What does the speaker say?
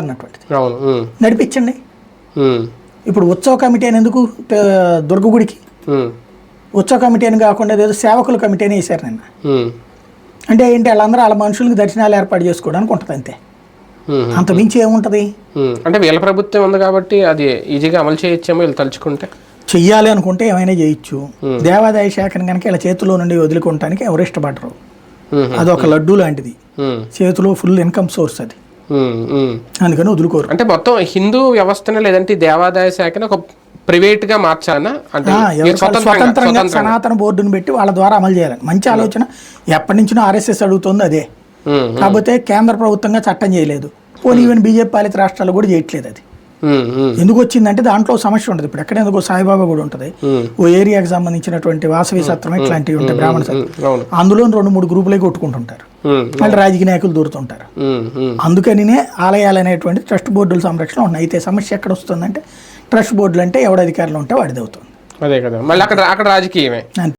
అన్నటువంటిది నడిపించండి. ఇప్పుడు ఉత్సవ కమిటీ అని ఎందుకు దుర్గ గుడికి ఉత్సవ కమిటీ అని కాకుండా ఏదో సేవకుల కమిటీ అని వేశారు నిన్న. అంటే ఏంటి, వాళ్ళందరూ వాళ్ళ మనుషులకు దర్శనాలు ఏర్పాటు చేసుకోవడానికి ఉంటుంది అంతే, అంత మించి ఏముంటుంది. అంటే వీళ్ళ ప్రభుత్వం ఉంది కాబట్టి అది ఈజీగా అమలు చేయొచ్చేమో వీళ్ళు తలుచుకుంటే. చెయ్యాలి అనుకుంటే ఏమైనా చేయొచ్చు. దేవాదాయ శాఖను కనుక ఇలా చేతిలో నుండి వదులుకోవటానికి ఎవరు ఇష్టపడరు. అదొక లడ్డు లాంటిది, చేతిలో ఫుల్ ఇన్కమ్ సోర్స్ అది, అందుకని వదులుకోరు. అంటే మొత్తం హిందూ వ్యవస్థనే లేదంటే దేవాదాయ శాఖను ఒక ప్రైవేట్ గా మార్చాలన్నా, అంటే స్వతంత్రంగా సనాతన బోర్డును పెట్టి వాళ్ళ ద్వారా అమలు చేయాలని మంచి ఆలోచన. ఎప్పటి నుంచో ఆర్ఎస్ఎస్ అడుగుతుంది అదే, కాకపోతే కేంద్ర ప్రభుత్వంగా చట్టం చేయలేదు. పోనీ ఈవెన్ బీజేపీ పాలిత రాష్ట్రాలు కూడా చేయట్లేదు. అది ఎందుకు వచ్చిందంటే దాంట్లో సమస్య ఉంటుంది. ఇప్పుడు ఎక్కడ ఎందుకో సాయిబాబా కూడా ఉంటుంది, ఓ ఏరియాకి సంబంధించినటువంటి వాసవి సత్రం ఇట్లాంటివి ఉంటాయి, బ్రాహ్మణ సత్రం, అందులో 2-3 గ్రూపులే కొట్టుకుంటుంటారు, మళ్ళీ రాజకీయ నాయకులు దూరుతుంటారు. అందుకనినే ఆలయాలు అనేటువంటి ట్రస్ట్ బోర్డుల సంరక్షణ ఉన్నాయి. అయితే సమస్య ఎక్కడ వస్తుందంటే ట్రస్ట్ బోర్డులు అంటే ఎవడ అధికారులు ఉంటే వాడిది అవుతుంది. అదే కదా, మళ్ళీ అక్కడ రాజకీయమే అంతే.